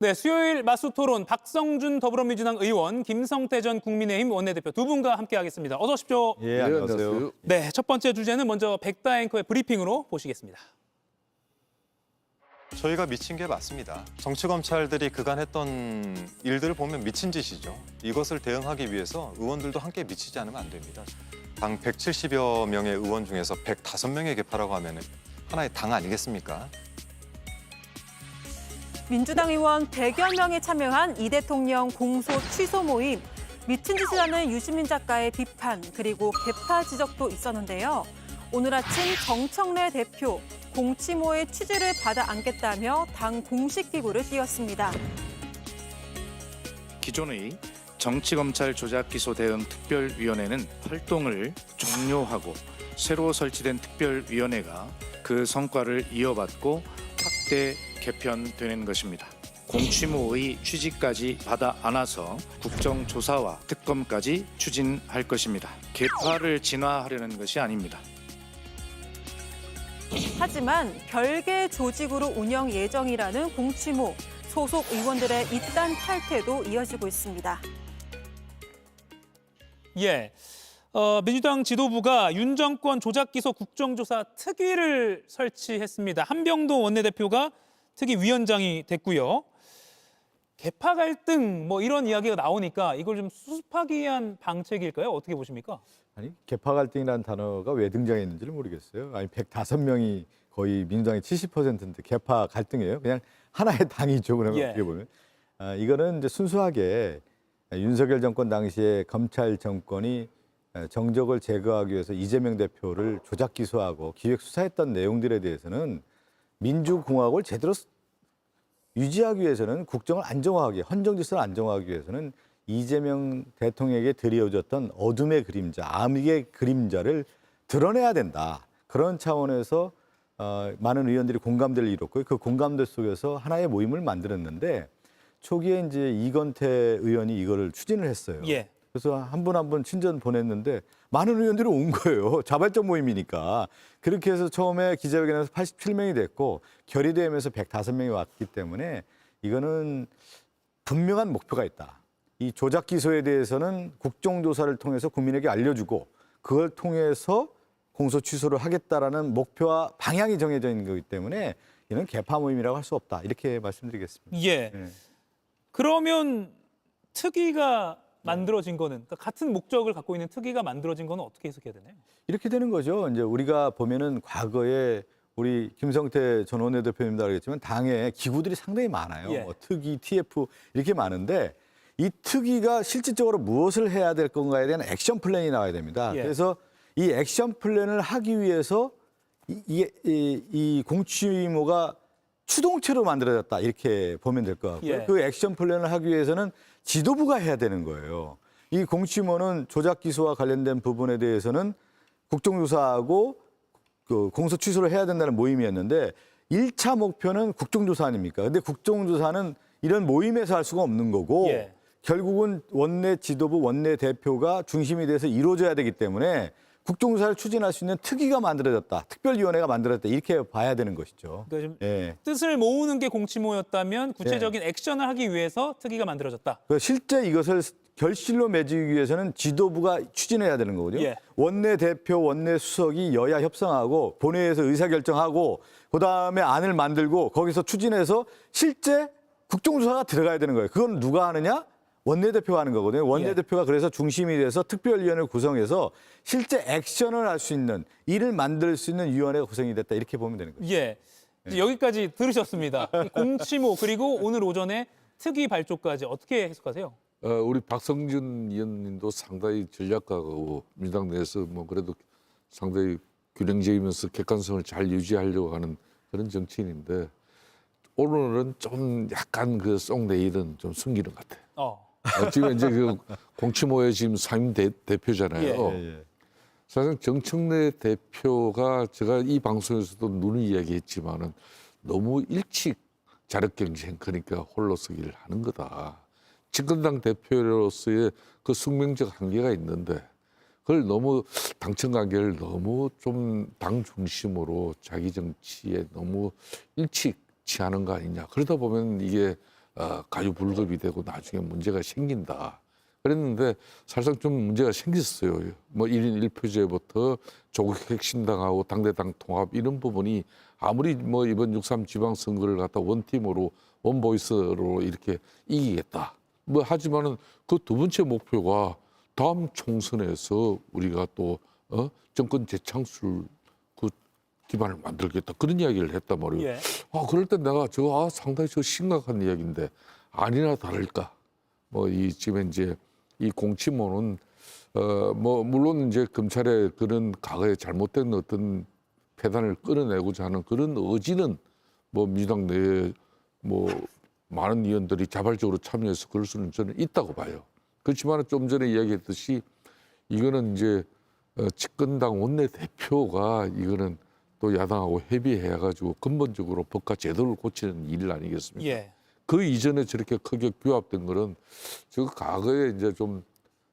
네, 수요일 마수토론 박성준 더불어민주당 의원, 김성태 전 국민의힘 원내대표 두 분과 함께하겠습니다. 어서 오십시오. 예, 안녕하세요. 네, 첫 번째 주제는 먼저 백다 앵커의 브리핑으로 보시겠습니다. 저희가 미친 게 맞습니다. 정치검찰들이 그간 했던 일들을 보면 미친 짓이죠. 이것을 대응하기 위해서 의원들도 함께 미치지 않으면 안 됩니다. 당 170여 명의 의원 중에서 105명의 개파라고 하면 하나의 당 아니겠습니까? 민주당 의원 100여 명이 참여한 이 대통령 공소 취소 모임. 미친 짓이라는 유시민 작가의 비판, 그리고 개파 지적도 있었는데요. 오늘 아침 정청래 대표, 공치모의 취지를 받아 안겠다며 당 공식 기구를 띄웠습니다. 기존의 정치검찰 조작기소 대응 특별위원회는 활동을 종료하고 새로 설치된 특별위원회가 그 성과를 이어받고 확대 개편되는 것입니다. 공취모의 취지까지 받아 안아서 국정조사와 특검까지 추진할 것입니다. 개파를 진화하려는 것이 아닙니다. 하지만 별개 조직으로 운영 예정이라는 공취모, 소속 의원들의 이딴 탈퇴도 이어지고 있습니다. 예, 민주당 지도부가 윤 정권 조작기소 국정조사 특위를 설치했습니다. 한병도 원내대표가 특위위원장이 됐고요. 개파 갈등 뭐 이런 이야기가 나오니까 이걸 좀 수습하기 위한 방책일까요? 어떻게 보십니까? 아니, 개파 갈등이라는 단어가 왜 등장했는지를 모르겠어요. 아니, 105명이 거의 민주당의 70%인데 개파 갈등이에요. 그냥 하나의 당이죠. 그러면 예. 어떻게 보면. 이거는 이제 순수하게 윤석열 정권 당시에 검찰 정권이 정적을 제거하기 위해서 이재명 대표를 조작 기소하고 기획 수사했던 내용들에 대해서는 민주공화국을 제대로 유지하기 위해서는 국정을 안정화하기, 헌정 질서를 안정화하기 위해서는 이재명 대통령에게 드리워졌던 어둠의 그림자, 암흑의 그림자를 드러내야 된다. 그런 차원에서 많은 의원들이 공감대를 이뤘고 그 공감대 속에서 하나의 모임을 만들었는데 초기에 이제 이건태 의원이 이거를 추진을 했어요. 예. 그래서 한 분 한 분 친전 보냈는데 많은 의원들이 온 거예요. 자발적 모임이니까. 그렇게 해서 처음에 기자회견에서 87명이 됐고 결의되면서 105명이 왔기 때문에 이거는 분명한 목표가 있다. 이 조작 기소에 대해서는 국정조사를 통해서 국민에게 알려주고 그걸 통해서 공소 취소를 하겠다라는 목표와 방향이 정해져 있는 거기 때문에 이는 개파 모임이라고 할 수 없다. 이렇게 말씀드리겠습니다. 예. 네. 그러면 특위가 만들어진 거는, 그러니까 같은 목적을 갖고 있는 특위가 만들어진 거는 어떻게 해석해야 되나요? 이렇게 되는 거죠. 이제 우리가 보면은 과거에 우리 김성태 전 원내대표님도 알겠지만 당에 기구들이 상당히 많아요. 예. 뭐 특위, TF 이렇게 많은데 이 특위가 실질적으로 무엇을 해야 될 건가에 대한 액션 플랜이 나와야 됩니다. 예. 그래서 이 액션 플랜을 하기 위해서 이 공취모가 추동체로 만들어졌다 이렇게 보면 될 것 같고요. 예. 그 액션 플랜을 하기 위해서는 지도부가 해야 되는 거예요. 이 공취모는 조작 기소와 관련된 부분에 대해서는 국정조사하고 그 공소 취소를 해야 된다는 모임이었는데 1차 목표는 국정조사 아닙니까? 근데 국정조사는 이런 모임에서 할 수가 없는 거고 예. 결국은 원내 지도부, 원내 대표가 중심이 돼서 이루어져야 되기 때문에 국정조사를 추진할 수 있는 특위가 만들어졌다. 특별위원회가 만들어졌다. 이렇게 봐야 되는 것이죠. 그러니까 좀 예. 뜻을 모으는 게 공치모였다면 구체적인 액션을 하기 위해서 특위가 만들어졌다. 실제 이것을 결실로 맺기 위해서는 지도부가 추진해야 되는 거거든요. 예. 원내 대표, 원내 수석이 여야 협상하고 본회의에서 의사결정하고 그다음에 안을 만들고 거기서 추진해서 실제 국정조사가 들어가야 되는 거예요. 그건 누가 하느냐? 원내대표가 하는 거거든요. 원내대표가 그래서 중심이 돼서 특별위원회를 구성해서 실제 액션을 할 수 있는 일을 만들 수 있는 위원회가 구성이 됐다. 이렇게 보면 되는 거죠. 예. 이제 여기까지 들으셨습니다. 이 공치모 그리고 오늘 오전에 특위 발족까지 어떻게 해석하세요? 우리 박성준 의원님도 상당히 전략가고 민주당 내에서 뭐 그래도 상당히 균형적이면서 객관성을 잘 유지하려고 하는 그런 정치인인데 오늘은 좀 약간 그 속 내일은 좀 숨기는 것 같아요. 지금 이제 그 공치모의 지금 상임 대표잖아요. 예. 사실 정청래 대표가 제가 이 방송에서도 누누이 이야기했지만은 너무 일찍 자력 경쟁 그러니까 홀로서기를 하는 거다. 집권당 대표로서의 그 숙명적 한계가 있는데 그걸 너무 당청 관계를 너무 좀 당 중심으로 자기 정치에 너무 일찍 취하는 거 아니냐. 그러다 보면 이게 가유불급이 되고 나중에 문제가 생긴다. 그랬는데 사실상 좀 문제가 생겼어요. 뭐 1인 1표제부터 조국 핵심당하고 당대당 통합 이런 부분이 아무리 뭐 이번 6.3 지방선거를 갖다 원팀으로 원보이스로 이렇게 이기겠다. 뭐 하지만은 그 두 번째 목표가 다음 총선에서 우리가 또 정권 재창출 그 기반을 만들겠다. 그런 이야기를 했단 말이에요. 예. 그럴 때 내가 상당히 심각한 이야기인데 아니나 다를까. 뭐 이 지금 이제 이 공치모는 뭐 물론 이제 검찰의 그런 과거에 잘못된 어떤 패단을 끌어내고자 하는 그런 의지는 뭐 민주당 내에 뭐 많은 의원들이 자발적으로 참여해서 그럴 수는 저는 있다고 봐요. 그렇지만 좀 전에 이야기했듯이 이거는 이제 집권당 원내대표가 이거는 또 야당하고 협의해가지고 근본적으로 법과 제도를 고치는 일 아니겠습니까? 예. 그 이전에 저렇게 크게 규합된 거는 저 과거에 이제 좀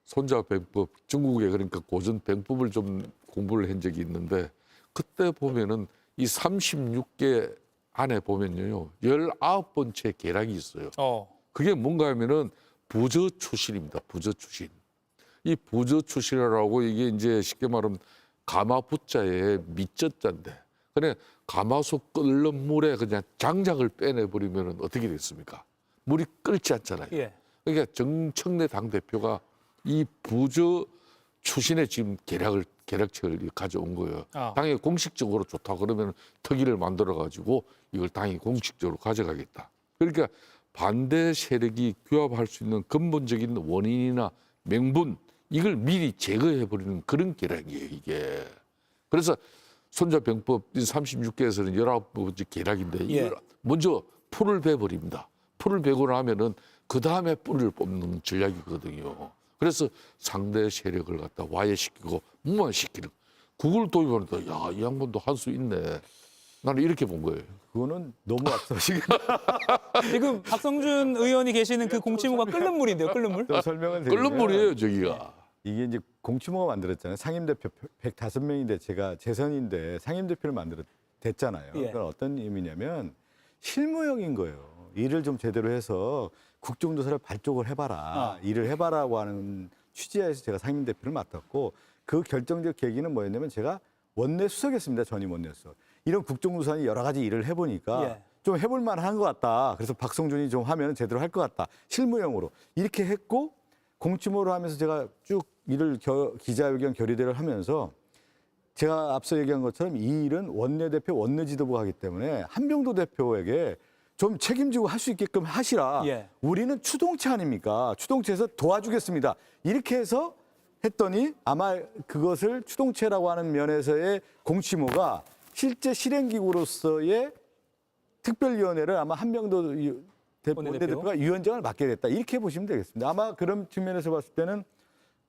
손자병법, 중국의 그러니까 고전 병법을 좀 공부를 한 적이 있는데 그때 보면은 이 36개 안에 보면요 19번째 계략이 있어요. 그게 뭔가 하면은 부저 출신입니다. 부저 출신. 이 부저 출신이라고 이게 이제 쉽게 말하면 가마부자의 밑저자인데 그래 가마솥 끓는 물에 그냥 장작을 빼내버리면 어떻게 됐습니까? 물이 끓지 않잖아요. 예. 그러니까 정청래 당대표가 이 부저 출신의 지금 계략책을 가져온 거예요. 당이 공식적으로 좋다 그러면 특위를 만들어가지고 이걸 당이 공식적으로 가져가겠다. 그러니까 반대 세력이 규합할 수 있는 근본적인 원인이나 명분 이걸 미리 제거해버리는 그런 계략이에요, 이게. 그래서 손자병법 36개에서는 19번째 계략인데 이걸 먼저 풀을 베버립니다. 풀을 베고 나면은 그 다음에 뿌리를 뽑는 전략이거든요. 그래서 상대 세력을 갖다 와해시키고 무마시키는 그걸 도입하니까 야, 이 양반도 할 수 있네. 나는 이렇게 본 거예요. 그거는 너무 앞서시긴 지금 박성준 의원이 계시는 그 공치모가 끓는 물인데요, 끓는 물? 또 설명을 드리면 끓는 물이에요, 저기가. 이게 이제 공치모가 만들었잖아요. 상임대표 105명인데 제가 재선인데 상임대표를 됐잖아요. 예. 그건 어떤 의미냐면 실무형인 거예요. 일을 좀 제대로 해서 국정조사를 발족을 해봐라. 일을 해봐라고 하는 취지에서 제가 상임대표를 맡았고 그 결정적 계기는 뭐였냐면 제가 원내 수석이었습니다. 전임 원내 수석. 이런 국정조사니 여러 가지 일을 해보니까 좀 해볼 만한 것 같다. 그래서 박성준이 좀 하면 제대로 할 것 같다. 실무형으로. 이렇게 했고 공치모로 하면서 제가 쭉 일을 기자회견 결의대를 하면서 제가 앞서 얘기한 것처럼 이 일은 원내대표, 원내지도부가 하기 때문에 한병도 대표에게 좀 책임지고 할 수 있게끔 하시라. 우리는 추동체 아닙니까? 추동체에서 도와주겠습니다. 이렇게 해서 했더니 아마 그것을 추동체라고 하는 면에서의 공치모가 실제 실행기구로서의 특별위원회를 아마 한병도 원내대표가 위원장을 맡게 됐다. 이렇게 보시면 되겠습니다. 아마 그런 측면에서 봤을 때는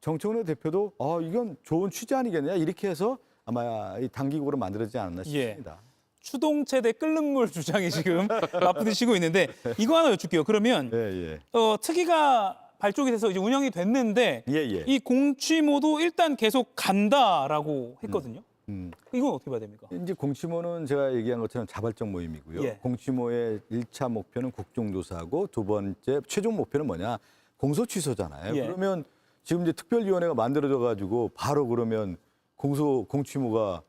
정청래 대표도 이건 좋은 취지 아니겠냐 이렇게 해서 아마 이 당기구로 만들어지지 않았나 싶습니다. 추동체 대 끓는 물 주장이 지금 맞부딪히고 있는데 이거 하나 여쭐게요. 그러면 특위가 발족이 돼서 이제 운영이 됐는데 이 공치모도 일단 계속 간다라고 했거든요. 이건 어떻게 봐야 됩니까? 이제 공치모는 제가 얘기한 것처럼 자발적 모임이고요. 공치모의 1차 목표는 국정조사하고 두 번째 최종 목표는 뭐냐? 공소 취소잖아요. 그러면 지금 이제 특별위원회가 만들어져 가지고 바로 그러면 공치모가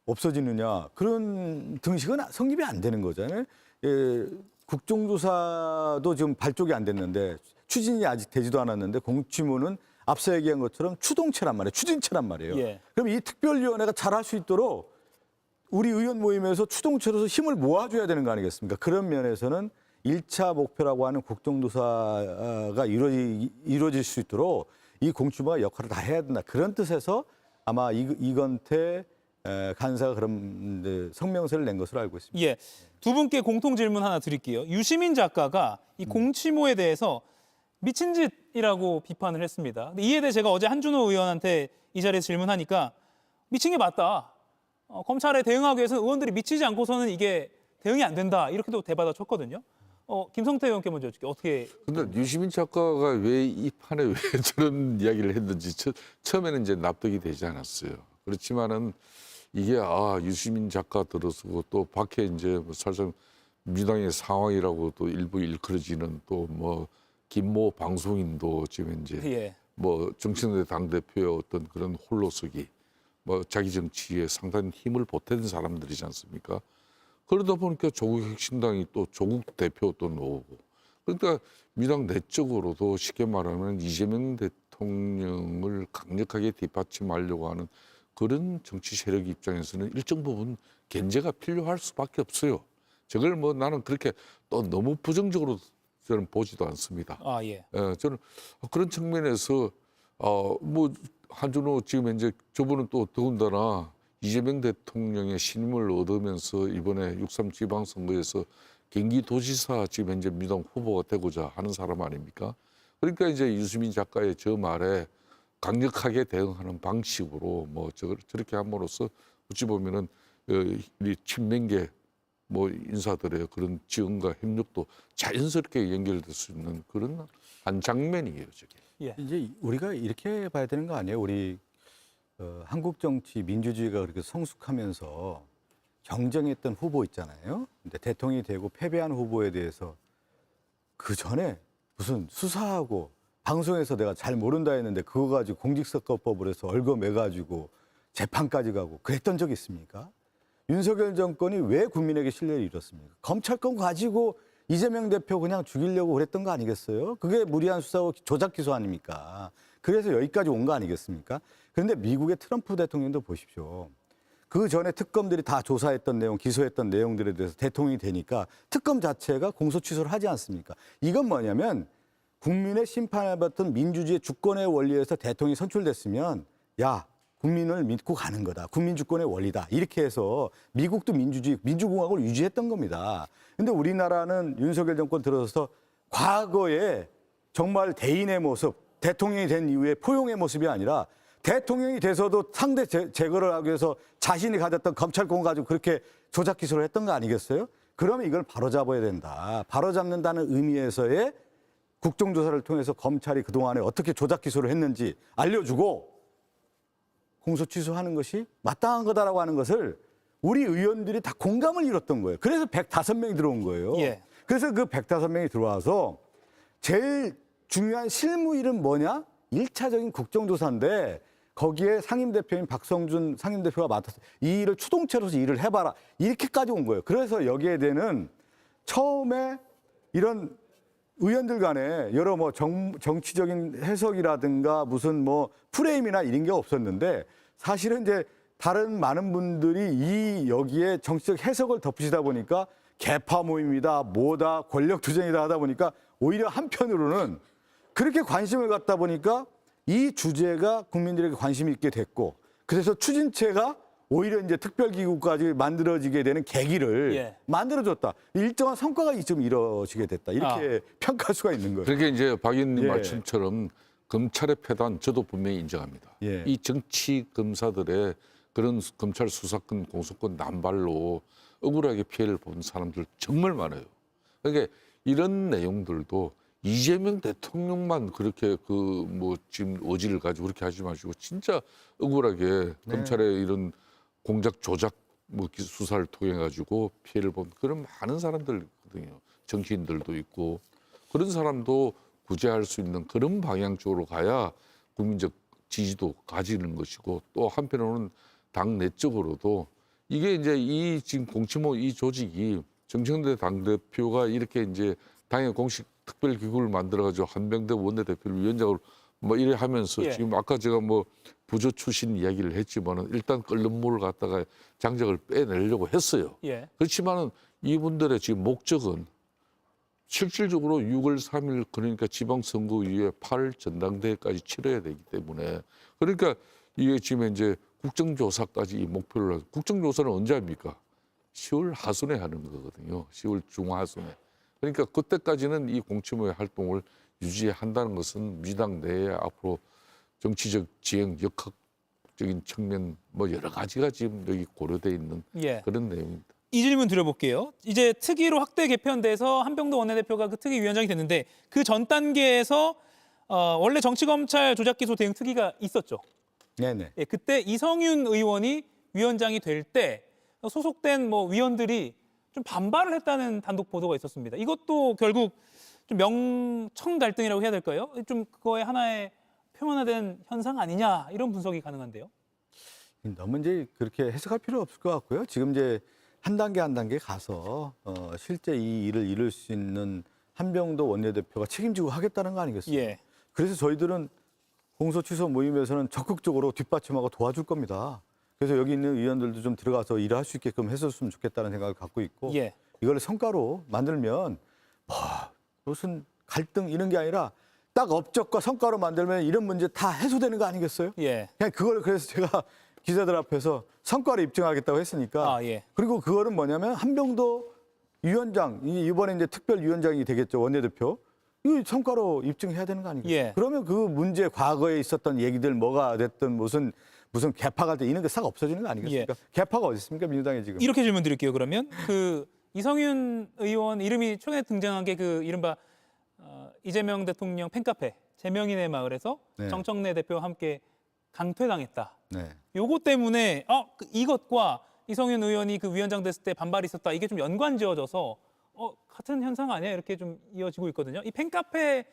없어지느냐? 그런 등식은 성립이 안 되는 거잖아요. 국정조사도 지금 발족이 안 됐는데 추진이 아직 되지도 않았는데 공치모는 앞서 얘기한 것처럼 추동체란 말이에요. 추진체란 말이에요. 그럼 이 특별위원회가 잘할 수 있도록 우리 의원 모임에서 추동체로서 힘을 모아줘야 되는 거 아니겠습니까? 그런 면에서는 1차 목표라고 하는 국정조사가 이루어질 수 있도록 이 공치모가 역할을 다 해야 된다. 그런 뜻에서 아마 이건태 간사가 그런 성명서를 낸 것으로 알고 있습니다. 두 분께 공통 질문 하나 드릴게요. 유시민 작가가 이 공치모에 대해서 미친 짓이라고 비판을 했습니다. 근데 이에 대해 제가 어제 한준호 의원한테 이 자리에서 질문하니까 미친 게 맞다. 검찰에 대응하기 위해서 의원들이 미치지 않고서는 이게 대응이 안 된다. 이렇게도 대받아 쳤거든요. 김성태 의원께 먼저 여쭐게요. 어떻게? 근데 유시민 작가가 왜 이 판에 왜 저런 이야기를 했는지 처음에는 이제 납득이 되지 않았어요. 그렇지만은 이게 유시민 작가 들어서고 또 밖에 이제 사실상 민주당의 상황이라고도 일부 일컬어지는 또 뭐 김모 방송인도 지금 이제 예. 뭐 정치인의 당 대표의 어떤 그런 홀로서기, 뭐 자기 정치에 상당히 힘을 보태는 사람들이지 않습니까? 그러다 보니까 조국 혁신당이 또 조국 대표도 나오고, 그러니까 민주당 내적으로도 쉽게 말하면 이재명 대통령을 강력하게 뒷받침하려고 하는 그런 정치 세력 입장에서는 일정 부분 견제가 필요할 수밖에 없어요. 저걸 뭐 나는 그렇게 또 너무 부정적으로 저는 보지도 않습니다. 아, 예. 저는 그런 측면에서 뭐 한준호 지금 이제 저분은 또 더군다나 이재명 대통령의 신임을 얻으면서 이번에 6.3 지방선거에서 경기도지사 지금 현재 민주당 후보가 되고자 하는 사람 아닙니까? 그러니까 이제 유시민 작가의 저 말에 강력하게 대응하는 방식으로 뭐 저렇게 함으로써 어찌 보면은 이 친명계 뭐 인사들의 그런 지원과 협력도 자연스럽게 연결될 수 있는 그런 한 장면이에요, 저게. 예. 이제 우리가 이렇게 봐야 되는 거 아니에요? 우리 한국 정치 민주주의가 그렇게 성숙하면서 경쟁했던 후보 있잖아요. 근데 대통령이 되고 패배한 후보에 대해서 그 전에 무슨 수사하고 방송에서 내가 잘 모른다 했는데 그거 가지고 공직선거법을 해서 얽어매가지고 재판까지 가고 그랬던 적이 있습니까? 윤석열 정권이 왜 국민에게 신뢰를 잃었습니까? 검찰권 가지고 이재명 대표 그냥 죽이려고 그랬던 거 아니겠어요? 그게 무리한 수사와 조작 기소 아닙니까? 그래서 여기까지 온 거 아니겠습니까? 그런데 미국의 트럼프 대통령도 보십시오. 그 전에 특검들이 다 조사했던 내용, 기소했던 내용들에 대해서 대통령이 되니까 특검 자체가 공소 취소를 하지 않습니까? 이건 뭐냐면 국민의 심판을 받던 민주주의 주권의 원리에서 대통령이 선출됐으면 야, 국민을 믿고 가는 거다. 국민 주권의 원리다. 이렇게 해서 미국도 민주주의, 민주공화국을 유지했던 겁니다. 근데 우리나라는 윤석열 정권 들어서서 과거에 정말 대인의 모습, 대통령이 된 이후에 포용의 모습이 아니라 대통령이 돼서도 상대 제거를 하기 위해서 자신이 가졌던 검찰권 가지고 그렇게 조작 기소를 했던 거 아니겠어요? 그러면 이걸 바로잡아야 된다. 바로잡는다는 의미에서의 국정조사를 통해서 검찰이 그동안에 어떻게 조작 기소를 했는지 알려주고 공소 취소하는 것이 마땅한 거다라고 하는 것을 우리 의원들이 다 공감을 이뤘던 거예요. 그래서 105명이 들어온 거예요. 예. 그래서 그 105명이 들어와서 제일 중요한 실무일은 뭐냐? 1차적인 국정조사인데 거기에 상임대표인 박성준 상임대표가 맡아서 이 일을 추동체로서 일을 해봐라. 이렇게까지 온 거예요. 그래서 여기에 대해는 처음에 이런 의원들 간에 여러 뭐 정치적인 해석이라든가 무슨 뭐 프레임이나 이런 게 없었는데 사실은 이제 다른 많은 분들이 이 여기에 정치적 해석을 덧붙이다 보니까 개파 모임이다, 뭐다, 권력투쟁이다 하다 보니까 오히려 한편으로는 그렇게 관심을 갖다 보니까 이 주제가 국민들에게 관심이 있게 됐고 그래서 추진체가 오히려 이제 특별기구까지 만들어지게 되는 계기를 예. 만들어줬다. 일정한 성과가 좀 이루어지게 됐다. 이렇게 평가할 수가 있는 거예요. 그러니까 이제 박 의원님 예. 말씀처럼 검찰의 패단 저도 분명히 인정합니다. 예. 이 정치 검사들의 그런 검찰 수사권 공소권 남발로 억울하게 피해를 본 사람들 정말 많아요. 그러니까 이런 내용들도 이재명 대통령만 그렇게 그 뭐 지금 의지를 가지고 그렇게 하지 마시고 진짜 억울하게 검찰의 이런 공작 조작 뭐 수사를 통해 가지고 피해를 본 그런 많은 사람들거든요. 정치인들도 있고 그런 사람도 구제할 수 있는 그런 방향 쪽으로 가야 국민적 지지도 가지는 것이고 또 한편으로는 당 내적으로도 이게 이제 이 지금 공치모 이 조직이 정청래 당대표가 이렇게 이제 당의 공식 특별기구를 만들어가지고 한병대 원내대표를 위원장으로 뭐 이래 하면서 예. 지금 아까 제가 뭐 부조 출신 이야기를 했지만은 일단 끓는 물을 갖다가 장작을 빼내려고 했어요. 예. 그렇지만은 이분들의 지금 목적은 실질적으로 6월 3일 그러니까 지방선거 이후에 8월 전당대회까지 치러야 되기 때문에 그러니까 이게 지금 이제 국정조사까지 이 목표를 국정조사는 언제 합니까? 10월 하순에 하는 거거든요. 10월 중하순에. 그러니까 그때까지는 이 공치모의 활동을 유지한다는 것은 민주당 내에 앞으로 정치적 지형, 역학적인 측면 뭐 여러 가지가 지금 여기 고려돼 있는 예. 그런 내용입니다. 이 질문 드려볼게요. 이제 특위로 확대 개편돼서 한병도 원내대표가 그 특위 위원장이 됐는데 그 전 단계에서 원래 정치검찰 조작기소 대응 특위가 있었죠. 네네. 예, 그때 이성윤 의원이 위원장이 될 때 소속된 뭐 위원들이 좀 반발을 했다는 단독 보도가 있었습니다. 이것도 결국 좀 명청 갈등이라고 해야 될까요? 좀 그거의 하나의 표면화된 현상 아니냐 이런 분석이 가능한데요. 너무 이제 그렇게 해석할 필요 없을 것 같고요. 지금 이제 한 단계 한 단계 가서 실제 이 일을 이룰 수 있는 한병도 원내대표가 책임지고 하겠다는 거 아니겠어요? 예. 그래서 저희들은 공소 취소 모임에서는 적극적으로 뒷받침하고 도와줄 겁니다. 그래서 여기 있는 의원들도 좀 들어가서 일을 할 수 있게끔 했었으면 좋겠다는 생각을 갖고 있고 예. 이걸 성과로 만들면 뭐 무슨 갈등 이런 게 아니라 딱 업적과 성과로 만들면 이런 문제 다 해소되는 거 아니겠어요? 예. 그냥 그걸 그래서 제가 기자들 앞에서 성과를 입증하겠다고 했으니까 예. 그리고 그거는 뭐냐면 한병도 위원장 이번에 이제 특별위원장이 되겠죠 원내대표 이 성과로 입증해야 되는 거 아니겠어요? 예. 그러면 그 문제 과거에 있었던 얘기들 뭐가 됐든 무슨 개파가 돼 이런 게 싹 없어지는 거 아니겠습니까? 개파가 어디 있습니까 민주당에 지금? 이렇게 질문 드릴게요. 그러면 그 이성윤 의원 이름이 최근에 등장한 게 그 이른바 이재명 대통령 팬카페 제명인의 마을에서 네. 정청래 대표와 함께 강퇴당했다. 네. 요거 때문에 이것과 이성윤 의원이 그 위원장 됐을 때 반발이 있었다. 이게 좀 연관지어져서 같은 현상 아니야? 이렇게 좀 이어지고 있거든요. 이 팬카페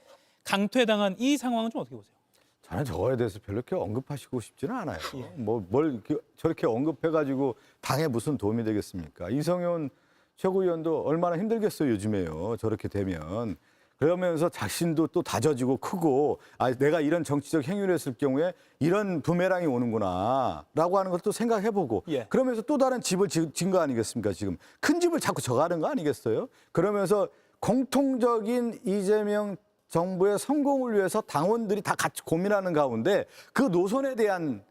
강퇴당한 이 상황은 좀 어떻게 보세요? 저는 저거에 대해서 별로 이렇게 언급하시고 싶지는 않아요. 예. 뭘 저렇게 언급해가지고 당에 무슨 도움이 되겠습니까? 이성윤 최고위원도 얼마나 힘들겠어요 요즘에요. 저렇게 되면. 그러면서 자신도 또 다져지고 크고 내가 이런 정치적 행위를 했을 경우에 이런 부메랑이 오는구나 라고 하는 것도 생각해보고 예. 그러면서 또 다른 집을 진 거 아니겠습니까 지금 큰 집을 자꾸 져가는 거 아니겠어요? 그러면서 공통적인 이재명 정부의 성공을 위해서 당원들이 다 같이 고민하는 가운데 그 노선에 대한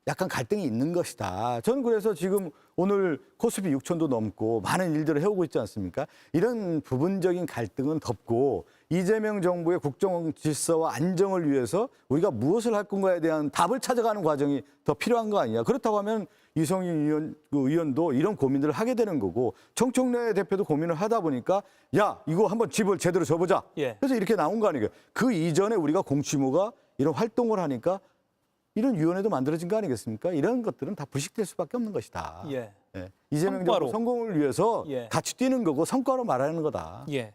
약간 갈등이 있는 것이다. 저는 그래서 지금 오늘 코스피 6천도 넘고 많은 일들을 해오고 있지 않습니까? 이런 부분적인 갈등은 덮고 이재명 정부의 국정 질서와 안정을 위해서 우리가 무엇을 할 건가에 대한 답을 찾아가는 과정이 더 필요한 거 아니냐. 그렇다고 하면 이성윤 의원도 이런 고민들을 하게 되는 거고 정청래 대표도 고민을 하다 보니까 야 이거 한번 집을 제대로 져보자. 예. 그래서 이렇게 나온 거 아니에요. 그 이전에 우리가 공치모가 이런 활동을 하니까 이런 위원회도 만들어진 거 아니겠습니까? 이런 것들은 다 부식될 수밖에 없는 것이다. 예. 예. 이재명 성과로. 정부 성공을 위해서 예. 같이 뛰는 거고 성과로 말하는 거다. 예.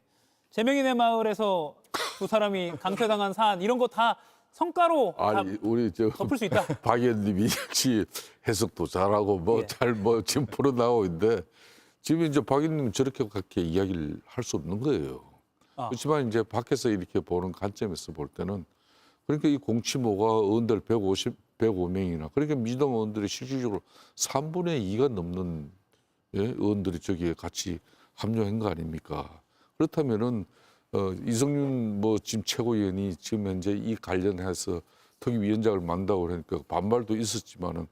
제명인의 마을에서 두 사람이 강퇴당한 사안 이런 거 다 성과로 아니 다 우리 저 덮을 수 있다. 박 의원님이 역시 해석도 잘하고 예. 지금 풀어나오고 있는데 지금 이제 박 의원님 저렇게 이야기를 할 수 없는 거예요. 그렇지만 이제 밖에서 이렇게 보는 관점에서 볼 때는 그러니까 이 공치모가 의원들 105명이나 그러니까 민주당 의원들이 실질적으로 3분의 2가 넘는 의원들이 저기에 같이 합류한 거 아닙니까? 그렇다면은 이성윤 지금 최고위원이 지금 현재 이 관련해서 특위위원장을 만다고 그러니까 반발도 있었지만은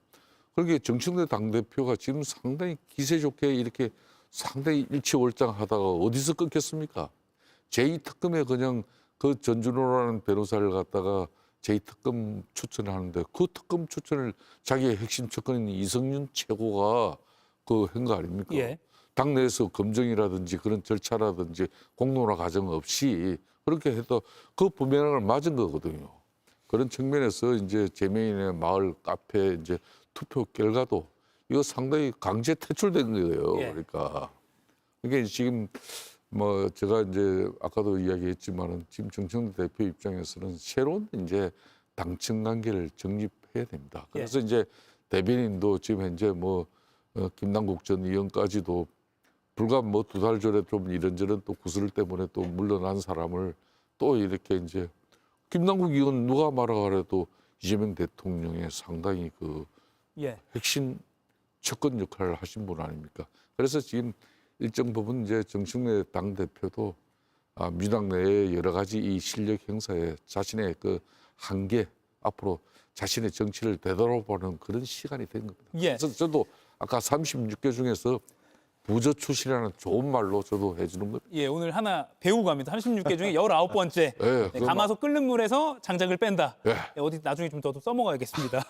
그렇게 정청래 당대표가 지금 상당히 기세 좋게 이렇게 상당히 일치월장하다가 어디서 끊겼습니까? 제2특검에 그냥 그 전준호라는 변호사를 갖다가 제2특검 추천하는데 그 특검 추천을 자기의 핵심 측근인 이성윤 최고가 한 거 아닙니까? 예. 당내에서 검증이라든지 그런 절차라든지 공론화 과정 없이 그렇게 해도 그 부메랑을 맞은 거거든요. 그런 측면에서 이제 제명인의 마을 카페 이제 투표 결과도 이거 상당히 강제 퇴출된 거예요. 예. 그러니까 이게 지금 제가 이제 아까도 이야기했지만은 지금 정청래 대표 입장에서는 새로운 이제 당청 관계를 정립해야 됩니다. 그래서 이제 대변인도 지금 현재 김남국 전 의원까지도 불과 2달 전에 좀 이런저런 또 구슬 때문에 또 물러난 사람을 또 이렇게 이제 김남국 의원 누가 말하고 그래도 이재명 대통령의 상당히 예. 핵심 척권 역할을 하신 분 아닙니까? 그래서 지금 일정 부분 이제 정청래 당대표도 민주당 내의 여러 가지 이 실력 행사에 자신의 그 한계 앞으로 자신의 정치를 되돌아보는 그런 시간이 된 겁니다. 예. 그래서 저도 아까 36개 중에서 부저 출신이라는 좋은 말로 저도 해주는 겁니다. 예, 오늘 하나 배우고 갑니다. 36개 중에 19번째. 예, 네, 가마솥 끓는 물에서 장작을 뺀다. 예. 네, 어디 나중에 좀 더 써먹어야겠습니다.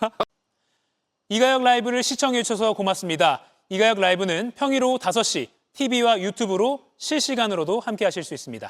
이가혁 라이브를 시청해 주셔서 고맙습니다. 이가혁 라이브는 평일 오후 5시 TV와 유튜브로 실시간으로도 함께 하실 수 있습니다.